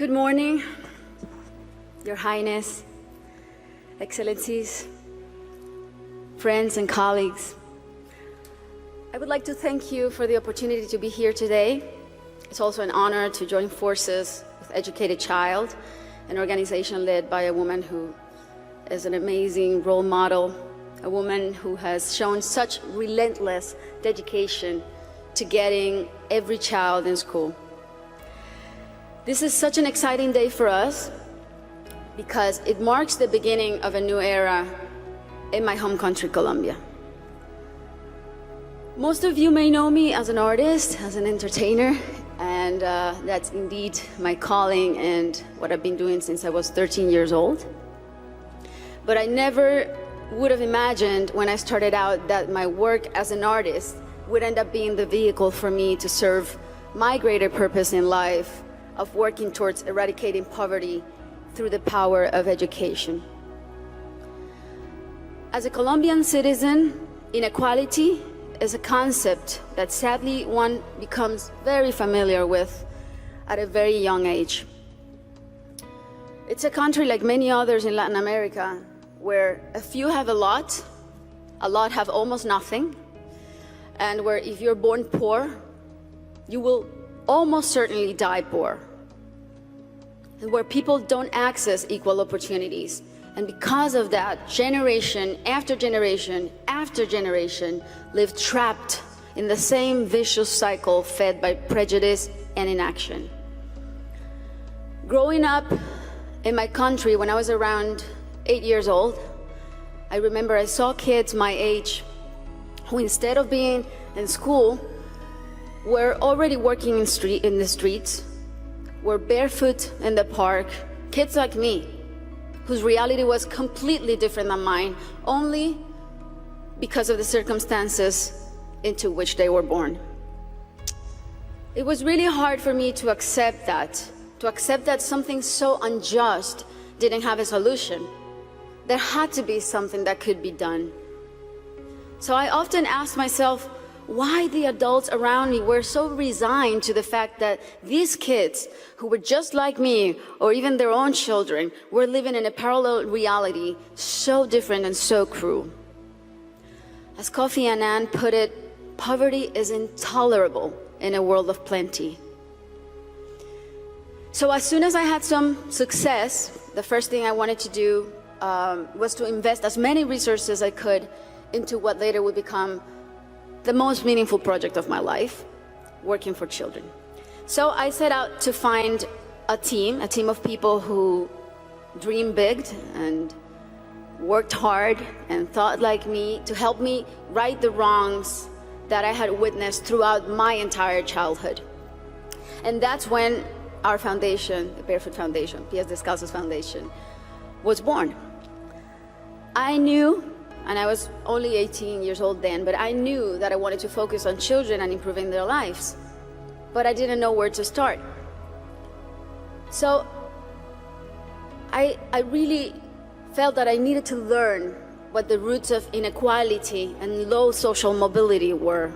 Good morning, Your Highness, Excellencies, friends and colleagues. I would like to thank you for the opportunity to be here today. It's also an honor to join forces with Educated Child, an organization led by a woman who is an amazing role model, a woman who has shown such relentless dedication to getting every child in school. This is such an exciting day for us because it marks the beginning of a new era in my home country, Colombia. Most of you may know me as an artist, as an entertainer, and that's indeed my calling and what I've been doing since I was 13 years old. But I never would have imagined when I started out that my work as an artist would end up being the vehicle for me to serve my greater purpose in life of working towards eradicating poverty through the power of education. As a Colombian citizen, inequality is a concept that sadly one becomes very familiar with at a very young age. It's a country like many others in Latin America where a few have a lot have almost nothing, and where if you're born poor, you will almost certainly die poor, and where people don't access equal opportunities. And because of that, generation after generation after generation live trapped in the same vicious cycle fed by prejudice and inaction. Growing up in my country when I was around 8 years old, I remember I saw kids my age who, instead of being in school, were already working in the streets, were barefoot in the park, kids like me, whose reality was completely different than mine, only because of the circumstances into which they were born. It was really hard for me to accept that something so unjust didn't have a solution. There had to be something that could be done. So I often asked myself why the adults around me were so resigned to the fact that these kids, who were just like me, or even their own children, were living in a parallel reality so different and so cruel. As Kofi Annan put it, poverty is intolerable in a world of plenty. So as soon as I had some success, the first thing I wanted to do was to invest as many resources as I could into what later would become the most meaningful project of my life, working for children. So I set out to find a team of people who dreamed big and worked hard and thought like me to help me right the wrongs that I had witnessed throughout my entire childhood. And that's when our foundation, the Barefoot Foundation, Pies Descalzos Foundation, was born. I knew, and I was only 18 years old then, but I knew that I wanted to focus on children and improving their lives, but I didn't know where to start. So I really felt that I needed to learn what the roots of inequality and low social mobility were.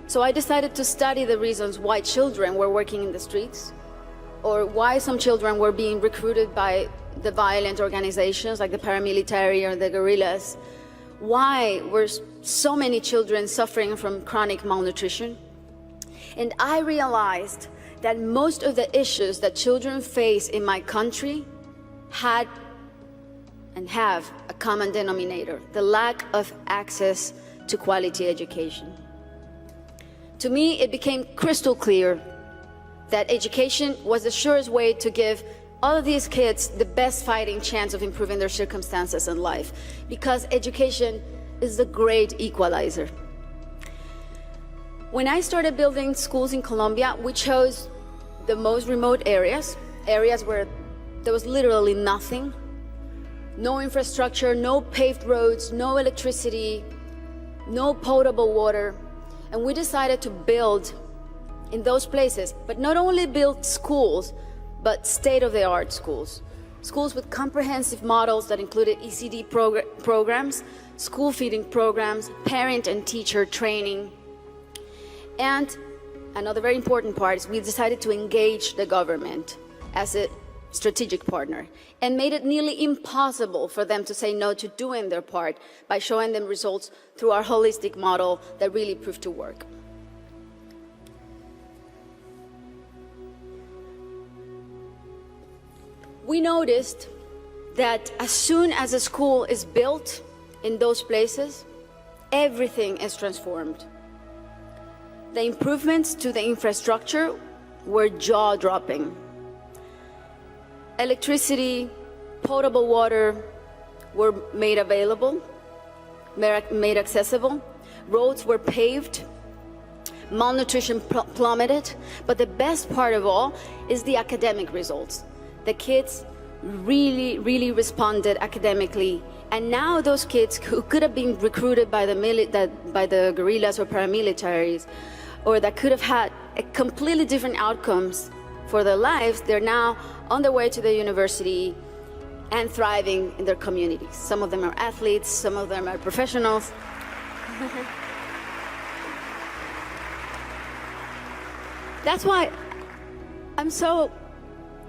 So I decided to study the reasons why children were working in the streets, or why some children were being recruited by the violent organizations like the paramilitary or the guerrillas. Why were so many children suffering from chronic malnutrition? And I realized that most of the issues that children face in my country had and have a common denominator: the lack of access to quality education. To me, it became crystal clear that education was the surest way to give all of these kids the best fighting chance of improving their circumstances in life, because education is the great equalizer. When I started building schools in Colombia, we chose the most remote areas where there was literally nothing, no infrastructure, no paved roads, no electricity, no potable water. And we decided to build in those places, but not only build schools, but state-of-the-art schools. Schools with comprehensive models that included ECD programs, school feeding programs, parent and teacher training. And another very important part is we decided to engage the government as a strategic partner and made it nearly impossible for them to say no to doing their part by showing them results through our holistic model that really proved to work. We noticed that as soon as a school is built in those places, everything is transformed. The improvements to the infrastructure were jaw-dropping. Electricity, potable water were made available, made accessible. Roads were paved. Malnutrition plummeted. But the best part of all is the academic results. The kids really responded academically. And now those kids who could have been recruited by the guerrillas or paramilitaries, or that could have had a completely different outcomes for their lives, they're now on their way to the university and thriving in their communities. Some of them are athletes, some of them are professionals. That's why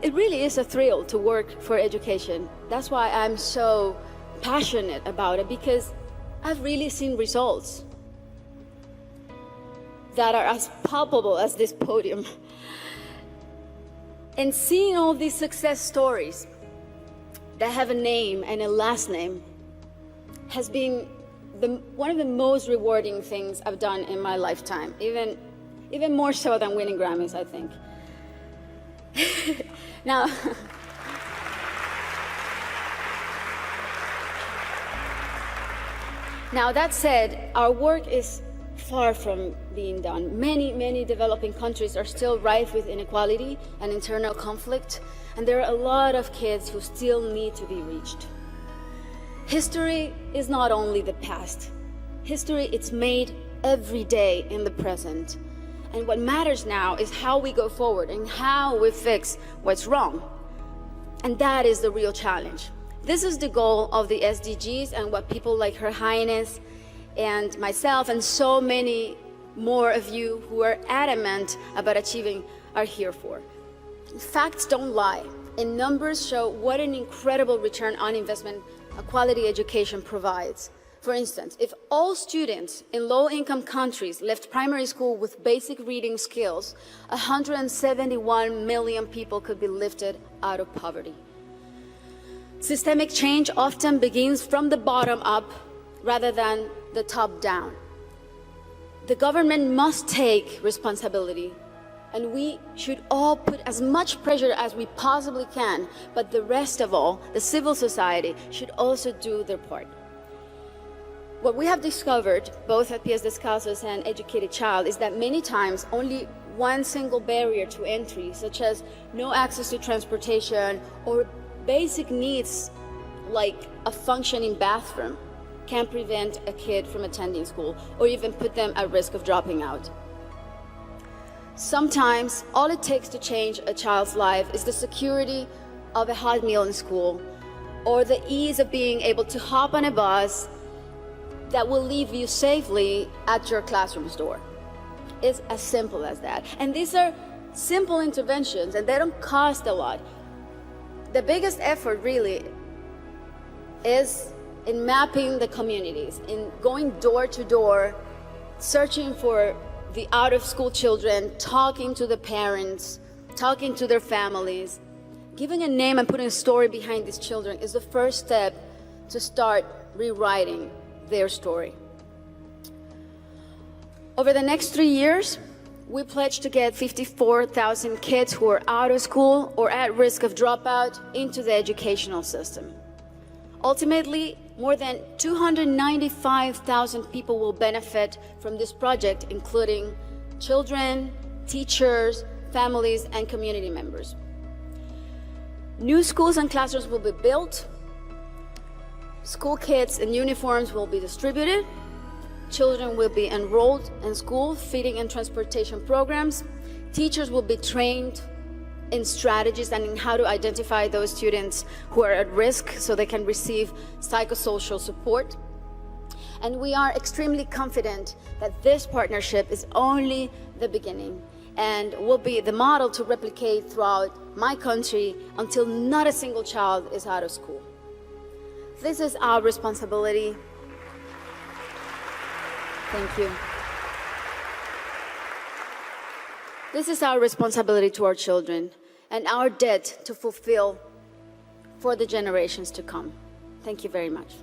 it really is a thrill to work for education. That's why I'm so passionate about it, because I've really seen results that are as palpable as this podium. And seeing all these success stories that have a name and a last name has been one of the most rewarding things I've done in my lifetime, even more so than winning Grammys, I think. Now, now that said, our work is far from being done. Many developing countries are still rife with inequality and internal conflict, and there are a lot of kids who still need to be reached. History is not only the past. History, it's made every day in the present. And what matters now is how we go forward and how we fix what's wrong. And that is the real challenge. This is the goal of the SDGs and what people like Her Highness and myself and so many more of you who are adamant about achieving are here for. Facts don't lie, and numbers show what an incredible return on investment a quality education provides. For instance, if all students in low-income countries left primary school with basic reading skills, 171 million people could be lifted out of poverty. Systemic change often begins from the bottom up rather than the top down. The government must take responsibility, and we should all put as much pressure as we possibly can, but the rest of all, the civil society, should also do their part. What we have discovered, both at Pies Descalzos and Educated Child, is that many times only one single barrier to entry, such as no access to transportation or basic needs like a functioning bathroom, can prevent a kid from attending school or even put them at risk of dropping out. Sometimes all it takes to change a child's life is the security of a hot meal in school or the ease of being able to hop on a bus that will leave you safely at your classroom's door. It's as simple as that. And these are simple interventions and they don't cost a lot. The biggest effort really is in mapping the communities, in going door to door, searching for the out-of-school children, talking to the parents, talking to their families. Giving a name and putting a story behind these children is the first step to start rewriting their story. Over the next 3 years, we pledge to get 54,000 kids who are out of school or at risk of dropout into the educational system. Ultimately, more than 295,000 people will benefit from this project, including children, teachers, families, and community members. New schools and classrooms will be built. School kits and uniforms will be distributed. Children will be enrolled in school, feeding and transportation programs. Teachers will be trained in strategies and in how to identify those students who are at risk so they can receive psychosocial support. And we are extremely confident that this partnership is only the beginning and will be the model to replicate throughout my country until not a single child is out of school. This is our responsibility. Thank you. This is our responsibility to our children and our debt to fulfill for the generations to come. Thank you very much.